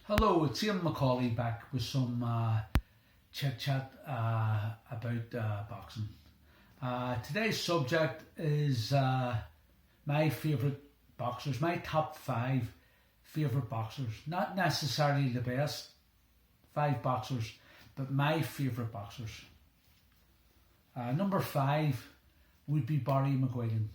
Hello, it's Eamon McAuleys back with some chit chat about boxing. Today's subject is my favourite boxers, my top 5 favourite boxers. Not necessarily the best 5 boxers, but my favourite boxers. Number 5 would be Barry McGuigan.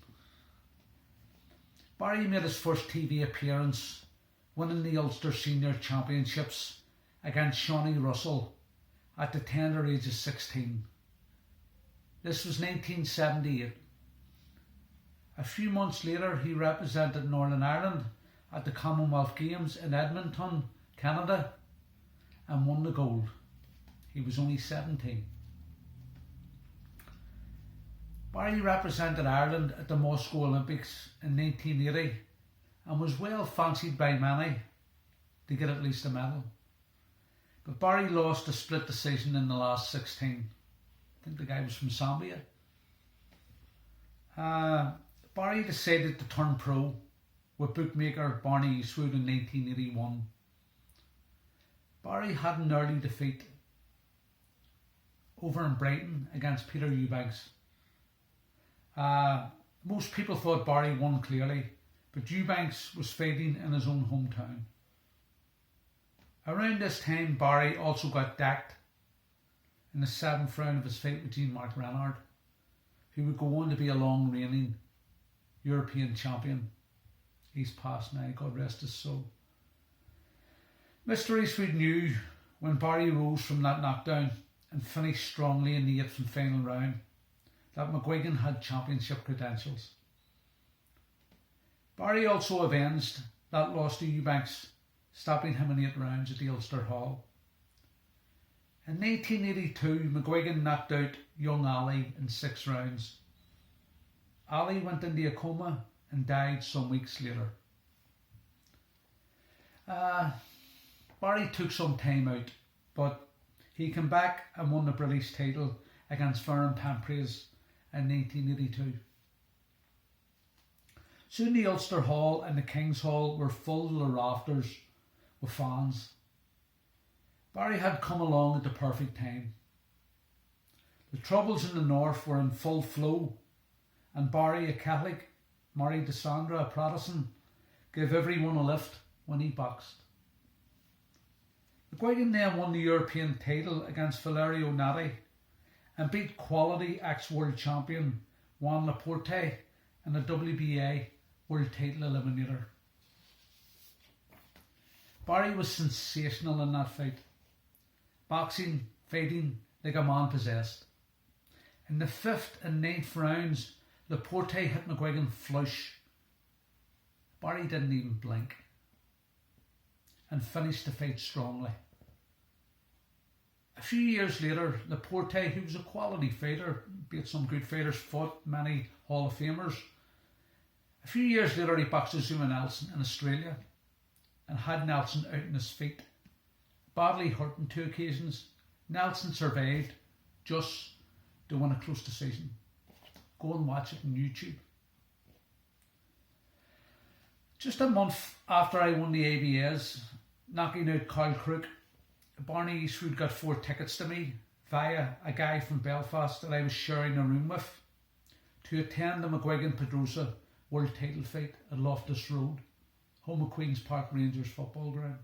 Barry made his first TV appearance winning the Ulster Senior Championships against Shawnee Russell at the tender age of 16. This was 1978. A few months later, he represented Northern Ireland at the Commonwealth Games in Edmonton, Canada, and won the gold. He was only 17. Barry represented Ireland at the Moscow Olympics in 1980 and was well fancied by many to get at least a medal. But Barry lost a split decision in the last 16. I think the guy was from Zambia. Barry decided to turn pro with bookmaker Barney Eastwood in 1981. Barry had an early defeat over in Brighton against Peter Eubanks. Most people thought Barry won clearly, but Eubanks was fighting in his own hometown. Around this time, Barry also got decked in the 7th round of his fight with Jean-Marc Renard, who would go on to be a long reigning European champion. He's passed now, God rest his soul. Mr. Eastwood knew when Barry rose from that knockdown and finished strongly in the 8th and final round that McGuigan had championship credentials. Barry also avenged that loss to Eubanks, stopping him in 8 rounds at the Ulster Hall. In 1982, McGuigan knocked out young Ali in 6 rounds. Ali went into a coma and died some weeks later. Barry took some time out, but he came back and won the British title against Ferran Pamprez in 1982. Soon the Ulster Hall and the King's Hall were full to the rafters with fans. Barry had come along at the perfect time. The troubles in the north were in full flow, and Barry, a Catholic, married to Sandra, a Protestant, gave everyone a lift when he boxed. McGuigan then won the European title against Valerio Natti and beat quality ex-world champion Juan Laporte in the WBA World Title Eliminator. Barry was sensational in that fight, boxing, fighting like a man possessed. In the 5th and 9th rounds, Laporte hit McGuigan flush. Barry didn't even blink and finished the fight strongly. A few years later, Laporte, who was a quality fighter, beat some good fighters, fought many Hall of Famers. A few years later, he boxed Eamon Nelson in Australia and had Nelson out on his feet, badly hurt on 2 occasions. Nelson survived just to win a close decision. Go and watch it on YouTube. Just a month after I won the ABAs, knocking out Carl Crook, Barney Eastwood got 4 tickets to me via a guy from Belfast that I was sharing a room with to attend the McGuigan-Pedrosa World Title fight at Loftus Road, home of Queen's Park Rangers football ground.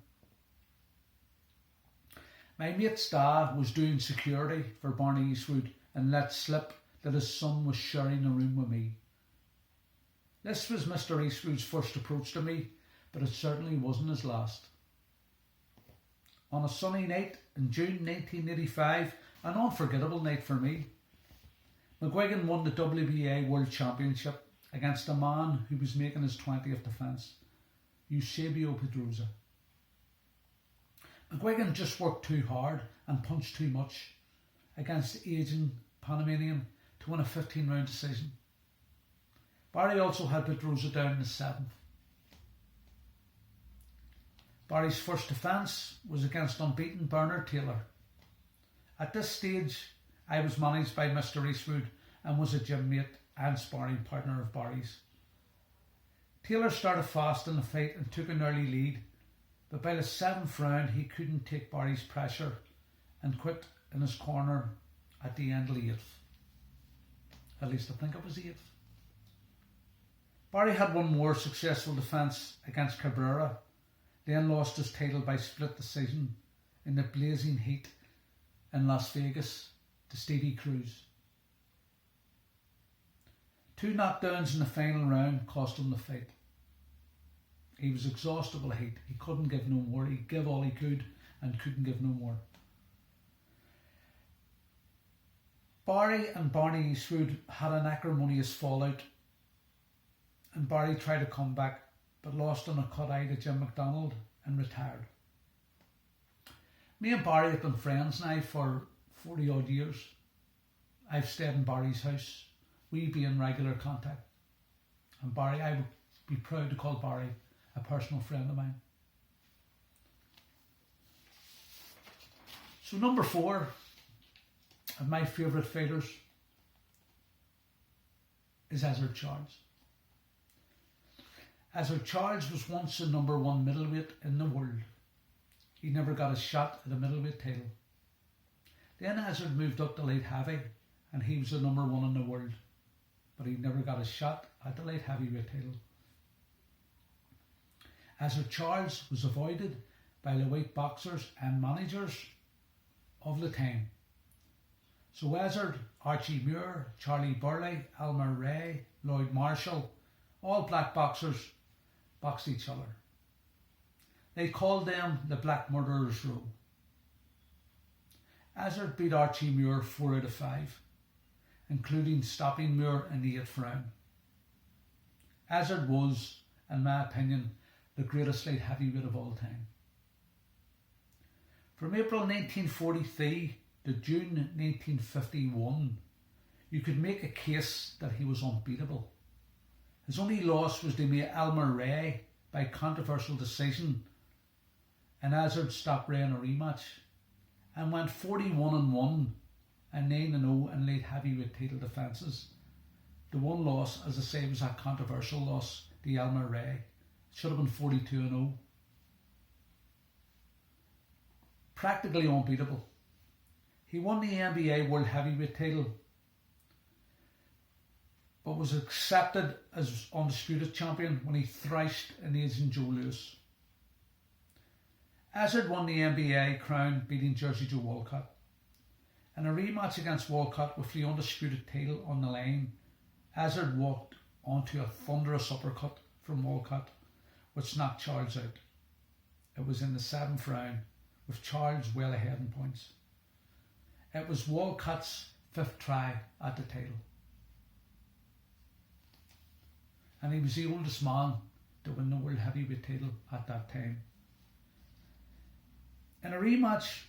My mate's dad was doing security for Barney Eastwood and let slip that his son was sharing a room with me. This was Mr. Eastwood's first approach to me, but it certainly wasn't his last. On a sunny night in June 1985, an unforgettable night for me, McGuigan won the WBA World Championship against a man who was making his 20th defence, Eusebio Pedrosa. McGuigan just worked too hard and punched too much against the aging Panamanian to win a 15-round decision. Barry also had Pedrosa down in the 7th. Barry's first defence was against unbeaten Bernard Taylor. At this stage, I was managed by Mr. Eastwood and was a gym mate and sparring partner of Barry's. Taylor started fast in the fight and took an early lead, but by the 7th round he couldn't take Barry's pressure and quit in his corner at the end of the 8th. At least I think it was the 8th. Barry had one more successful defence against Cabrera, then lost his title by split decision in the blazing heat in Las Vegas to Stevie Cruz. 2 knockdowns in the final round cost him the fight. He was exhausted with the heat. He couldn't give no more. He gave all he could and couldn't give no more. Barry and Barney Eastwood had an acrimonious fallout, and Barry tried to come back but lost on a cut eye to Jim McDonald and retired. Me and Barry have been friends now for 40 odd years. I've stayed in Barry's house. We be in regular contact. And Barry, I would be proud to call Barry a personal friend of mine. So number 4 of my favourite fighters is Ezzard Charles. Ezzard Charles was once the number 1 middleweight in the world. He never got a shot at a middleweight title. Then Ezzard moved up to light heavy and he was the number 1 in the world, but he never got a shot at the light heavyweight title. Ezzard Charles was avoided by the white boxers and managers of the time. So Ezzard, Archie Muir, Charlie Burley, Elmer Ray, Lloyd Marshall, all black boxers boxed each other. They called them the Black Murderers Row. Ezzard beat Archie Muir 4 out of 5, including stopping Muir in the 8th round. Ezzard was, in my opinion, the greatest light heavyweight of all time. From April 1943 to June 1951, you could make a case that he was unbeatable. His only loss was to mate Elmer Ray by controversial decision, and Ezzard stopped Ray in a rematch and went 41-1 and 9-0 in light heavyweight title defences. The one loss, as I say, was a controversial loss to Elmer Ray. It should have been 42-0. Practically unbeatable. He won the NBA World Heavyweight title, but was accepted as undisputed champion when he thrashed an aging Joe Louis. Ezzard won the NBA crown, beating Jersey Joe Walcott. In a rematch against Walcott with the undisputed title on the line, Ezzard walked onto a thunderous uppercut from Walcott, which knocked Charles out. It was in the 7th round, with Charles well ahead in points. It was Walcott's 5th try at the title. And he was the oldest man to win the World Heavyweight title at that time. In a rematch,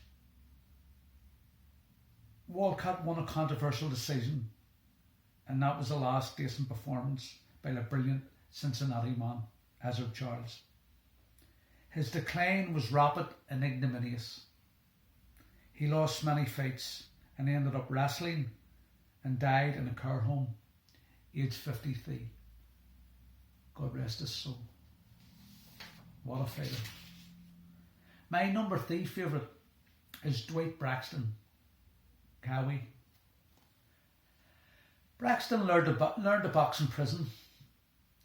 Walcott won a controversial decision, and that was the last decent performance by the brilliant Cincinnati man, Ezzard Charles. His decline was rapid and ignominious. He lost many fights and ended up wrestling and died in a care home, aged 53. God rest his soul. What a fighter. My number 3 favourite is Dwight Braxton, Cowie. Braxton learned to box in prison.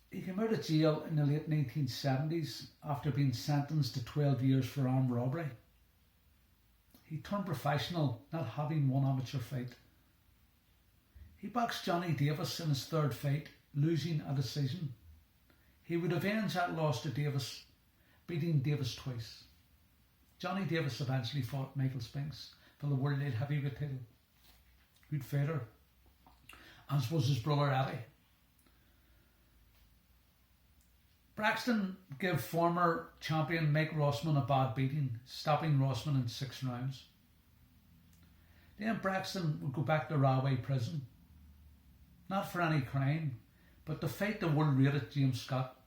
He came out of jail in the late 1970s after being sentenced to 12 years for armed robbery. He turned professional, not having one amateur fight. He boxed Johnny Davis in his 3rd fight, losing a decision. He would avenge that loss to Davis, beating Davis twice. Johnny Davis eventually fought Michael Spinks for the World Light Heavyweight title. Good fighter, as was his brother Eddie. Braxton gave former champion Mike Rossman a bad beating, stopping Rossman in 6 rounds. Then Braxton would go back to Rahway prison, not for any crime, but to fight the world rated James Scott.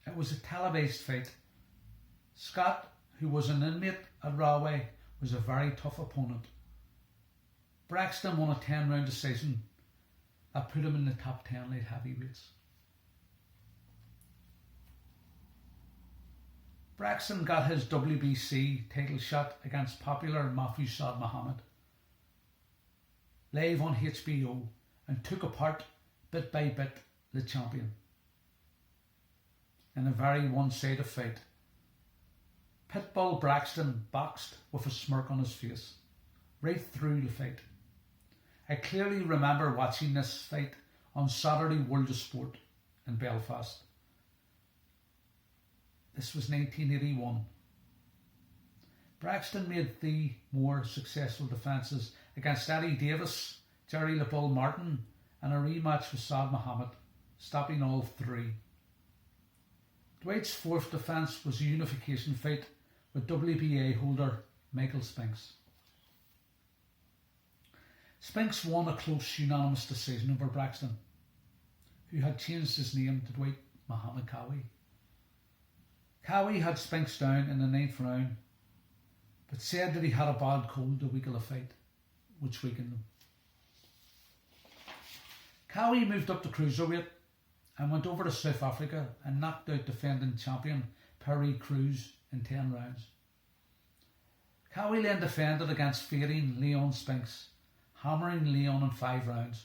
It was a televised fight. Scott, who was an inmate at Rahway, was a very tough opponent. Braxton won a 10-round decision that put him in the top 10 light heavyweights. Braxton got his WBC title shot against popular Matthew Saad Muhammad live on HBO and took apart bit by bit the champion in a very one-sided fight. Pitbull Braxton boxed with a smirk on his face right through the fight. I clearly remember watching this fight on Saturday World of Sport in Belfast. This was 1981. Braxton made the more successful defences against Eddie Davis, Jerry the Bull Martin and a rematch with Saad Muhammad, stopping all three. Dwight's fourth defence was a unification fight with WBA holder Michael Spinks. Spinks won a close unanimous decision over Braxton, who had changed his name to Dwight Muhammad Cowie. Cowie had Spinks down in the 9th round, but said that he had a bad cold the week of the fight, which weakened him. Cowie moved up to cruiserweight and went over to South Africa and knocked out defending champion Perry Cruz in 10 rounds. Cowie then defended against fearing Leon Spinks, hammering Leon in 5 rounds.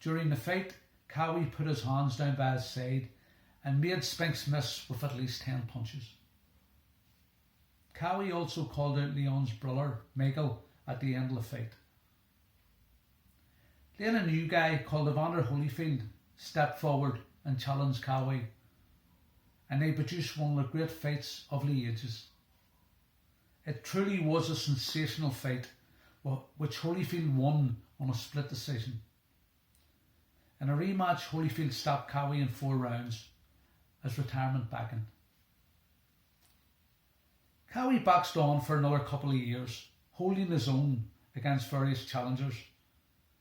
During the fight, Cowie put his hands down by his side and made Spinks miss with at least 10 punches. Cowie also called out Leon's brother, Michael, at the end of the fight. Then a new guy called Evander Holyfield stepped forward and challenged Cowie, and they produced one of the great fights of the ages. It truly was a sensational fight, which Holyfield won on a split decision. In a rematch, Holyfield stopped Cowie in 4 rounds as retirement beckoned. Cowie boxed on for another couple of years, holding his own against various challengers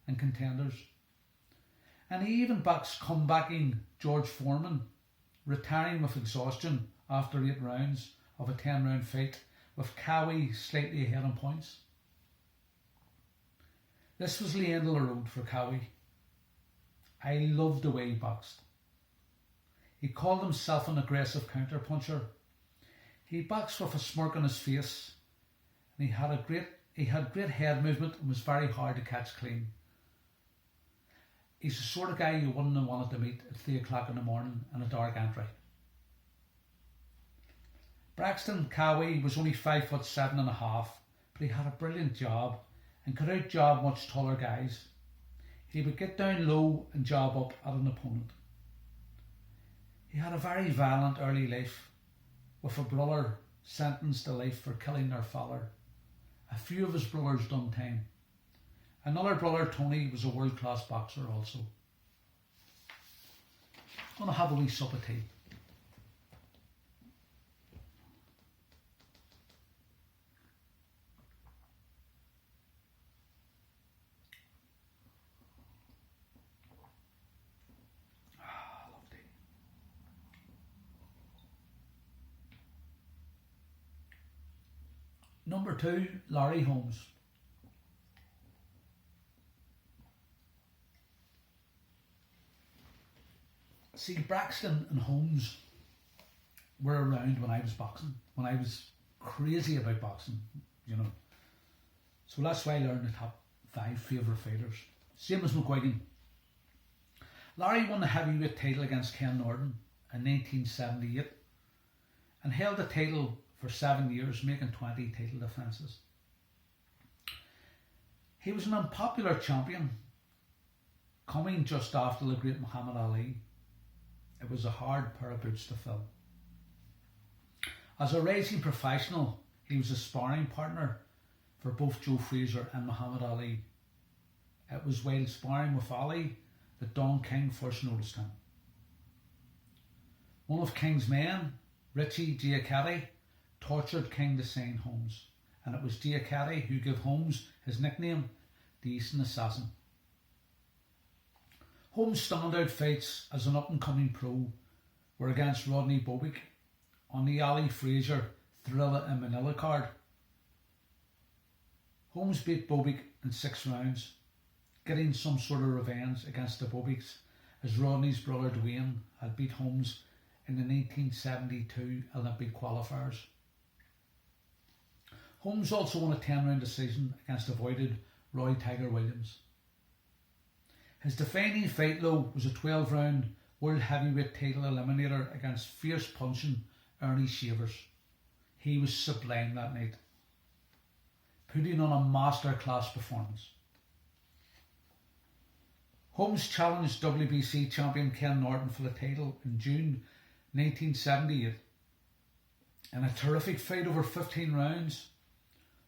and contenders. And he even boxed comebacking George Foreman, retiring with exhaustion after 8 rounds of a 10-round fight, with Cowie slightly ahead on points. This was the end of the road for Cowie. I loved the way he boxed. He called himself an aggressive counter-puncher. He boxed with a smirk on his face, and he had great head movement and was very hard to catch clean. He's the sort of guy you wouldn't have wanted to meet at 3 o'clock in the morning in a dark entry. Braxton Cowie was only 5'7.5", but he had a brilliant job and could out-job much taller guys. He would get down low and job up at an opponent. He had a very violent early life, with a brother sentenced to life for killing their father. A few of his brothers done time. Another brother, Tony, was a world-class boxer also. I'm going to have a wee sup of tea. Number 2, Larry Holmes. See, Braxton and Holmes were around when I was boxing, when I was crazy about boxing, you know. So that's why I learned the top 5 favourite fighters. Same as McGuigan. Larry won the heavyweight title against Ken Norton in 1978 and held the title for 7 years, making 20 title defences. He was an unpopular champion, coming just after the great Muhammad Ali. It was a hard pair of boots to fill. As a rising professional, he was a sparring partner for both Joe Frazier and Muhammad Ali. It was while sparring with Ali that Don King first noticed him. One of King's men, Richie Giacchetti, tortured King to sign Holmes, and it was Giacchetti who gave Holmes his nickname, the Eastern Assassin. Holmes' standout fights as an up-and-coming pro were against Rodney Bobick on the Ali Frazier Thrilla in Manila card. Holmes beat Bobick in 6 rounds, getting some sort of revenge against the Bobicks, as Rodney's brother Dwayne had beat Holmes in the 1972 Olympic qualifiers. Holmes also won a 10-round decision against avoided Roy Tiger Williams. His defining fight though was a 12-round World Heavyweight title eliminator against fierce punching Ernie Shavers. He was sublime that night, putting on a masterclass performance. Holmes challenged WBC champion Ken Norton for the title in June 1978. In a terrific fight over 15 rounds,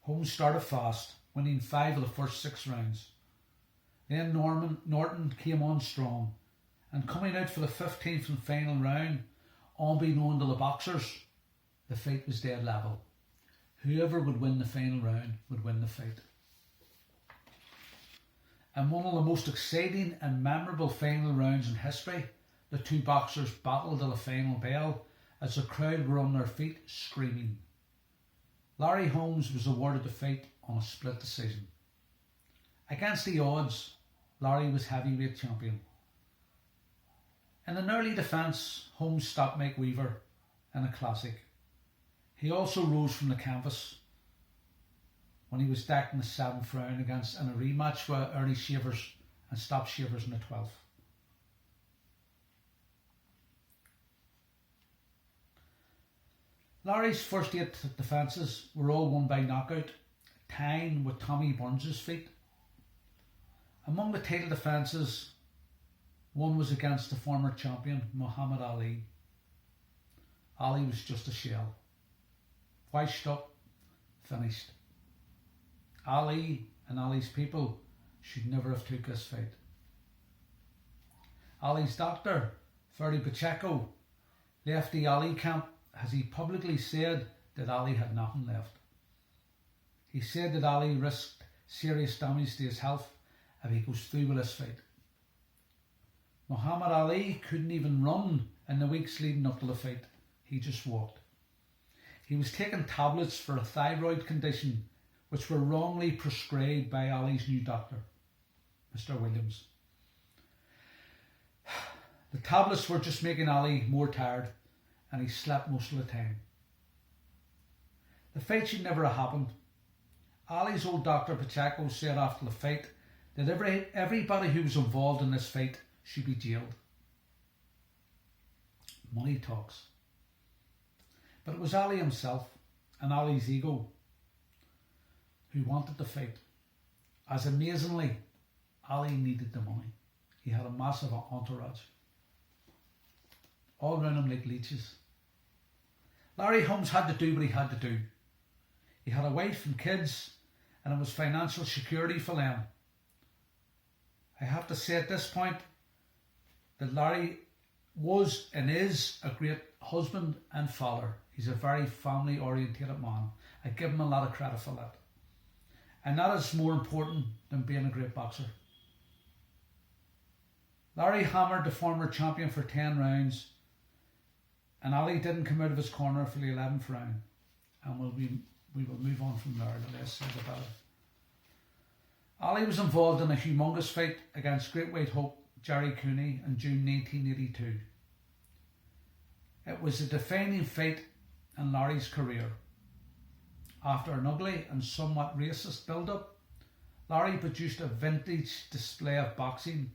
Holmes started fast, winning 5 of the first 6 rounds. Then Norton came on strong, and coming out for the 15th and final round, unbeknown to the boxers, the fight was dead level. Whoever would win the final round would win the fight. In one of the most exciting and memorable final rounds in history, the two boxers battled to the final bell as the crowd were on their feet screaming. Larry Holmes was awarded the fight on a split decision. Against the odds, Larry was heavyweight champion. In an early defence, Holmes stopped Mike Weaver in a classic. He also rose from the canvas when he was decked in the 7th round in a rematch with Ernie Shavers and stopped Shavers in the 12th. Larry's first 8 defences were all won by knockout, tying with Tommy Burns' feat. Among the title defences, one was against the former champion Muhammad Ali. Ali was just a shell. Washed up, finished. Ali and Ali's people should never have took this fight. Ali's doctor, Ferdy Pacheco, left the Ali camp as he publicly said that Ali had nothing left. He said that Ali risked serious damage to his health if he goes through with this fight. Muhammad Ali couldn't even run in the weeks leading up to the fight. He just walked. He was taking tablets for a thyroid condition which were wrongly prescribed by Ali's new doctor, Mr. Williams. The tablets were just making Ali more tired, and he slept most of the time. The fight should never have happened. Ali's old doctor Pacheco said after the fight that everybody who was involved in this fight should be jailed. Money talks. But it was Ali himself and Ali's ego who wanted the fight. As amazingly, Ali needed the money. He had a massive entourage, all around him like leeches. Larry Holmes had to do what he had to do. He had a wife and kids, and it was financial security for them. I have to say at this point that Larry was and is a great husband and father. He's a very family orientated man. I give him a lot of credit for that. And that is more important than being a great boxer. Larry hammered the former champion for 10 rounds, and Ali didn't come out of his corner for the 11th round. And we will move on from there. The less said about it. Ali was involved in a humongous fight against great weight hope Jerry Cooney in June 1982. It was a defining fight in Larry's career. After an ugly and somewhat racist build-up, Larry produced a vintage display of boxing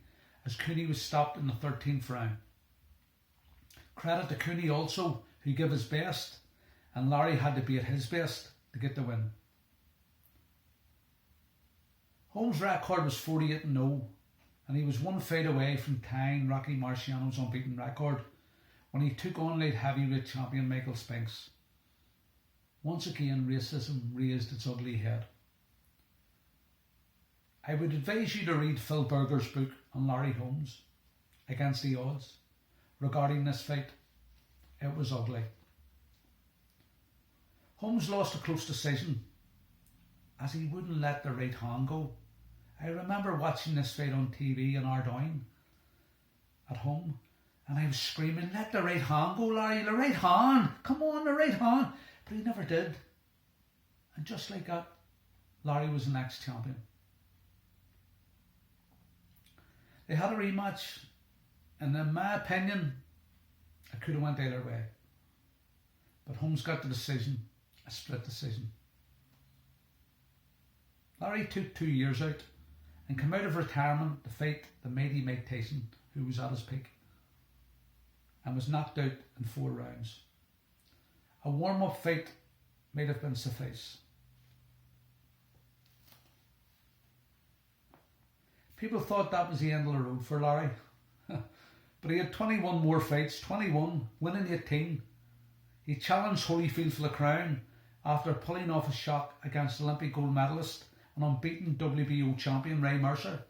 as Cooney was stopped in the 13th round. Credit to Cooney also, who gave his best, and Larry had to be at his best to get the win. Holmes' record was 48-0, and he was one fight away from tying Rocky Marciano's unbeaten record when he took on late heavyweight champion Michael Spinks. Once again, racism raised its ugly head. I would advise you to read Phil Berger's book on Larry Holmes, Against the Odds, regarding this fight. It was ugly. Holmes lost a close decision as he wouldn't let the right hand go. I remember watching this fight on TV in Ardoyne at home, and I was screaming, "Let the right hand go, Larry, the right hand, come on, the right hand." But he never did. And just like that, Larry was the next champion. They had a rematch, and in my opinion, It could have went either way. But Holmes got the decision, a split decision. Larry took 2 years out and came out of retirement to fight the mighty Mike Tyson, who was at his peak, and was knocked out in 4 rounds. A warm-up fight might have been suffice. People thought that was the end of the road for Larry. But he had 21 more fights, 21, winning 18. He challenged Holyfield for the crown after pulling off a shock against Olympic gold medalist and unbeaten WBO champion Ray Mercer.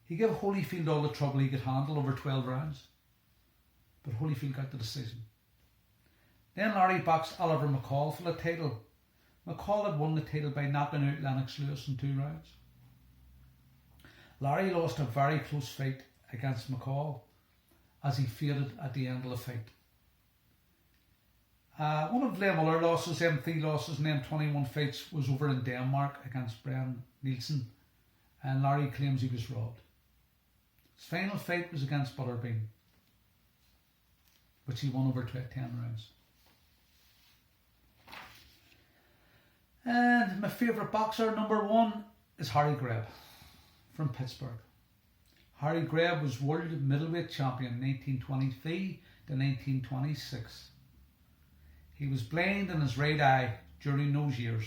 He gave Holyfield all the trouble he could handle over 12 rounds. But Holyfield got the decision. Then Larry boxed Oliver McCall for the title. McCall had won the title by knocking out Lennox Lewis in 2 rounds. Larry lost a very close fight against McCall as he faded at the end of the fight. One of them other losses, M3 losses in them 21 fights, was over in Denmark against Brian Nielsen, and Larry claims he was robbed. His final fight was against Butterbean, which he won over 10 rounds. And my favourite boxer, number 1, is Harry Greb from Pittsburgh. Harry Greb was world middleweight champion 1923 to 1926. He was blind in his right eye during those years.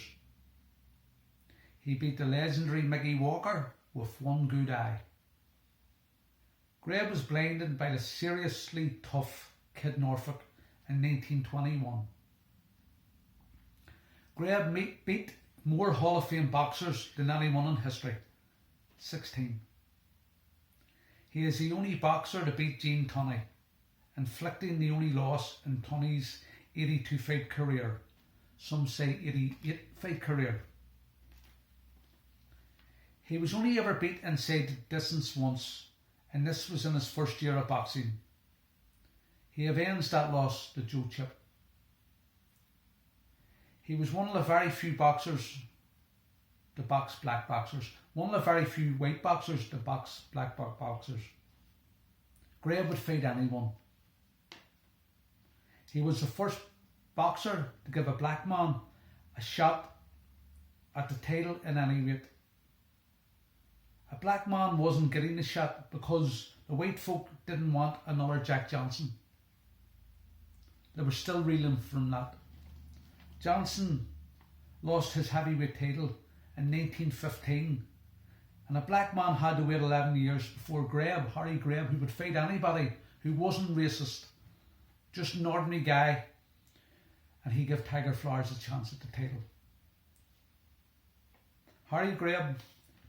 He beat the legendary Mickey Walker with 1 good eye. Greb was blinded by the seriously tough Kid Norfolk in 1921. Greb beat more Hall of Fame boxers than anyone in history, 16. He is the only boxer to beat Gene Tunney, inflicting the only loss in Tunney's 82 fight career. Some say 88 fight career. He was only ever beat inside the distance once, and this was in his first year of boxing. He avenged that loss to Joe Chip. He was one of the very few boxers to box black boxers. One of the very few white boxers to box black boxers. Greb would fight anyone. He was the first boxer to give a black man a shot at the title in any weight. A black man wasn't getting the shot because the white folk didn't want another Jack Johnson. They were still reeling from that. Johnson lost his heavyweight title in 1915, and a black man had to wait 11 years before Greb, Harry Greb, who would fight anybody who wasn't racist, just an ordinary guy, and he gave Tiger Flowers a chance at the title. Harry Greb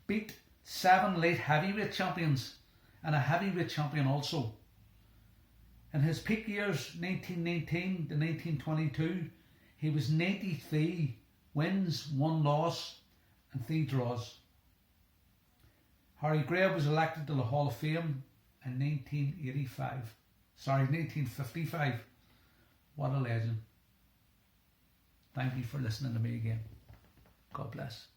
beat 7 late heavyweight champions and a heavyweight champion also. In his peak years, 1919 to 1922, he was 93 wins, 1 loss and 3 draws. Harry Greb was elected to the Hall of Fame in 1955. What a legend. Thank you for listening to me again. God bless.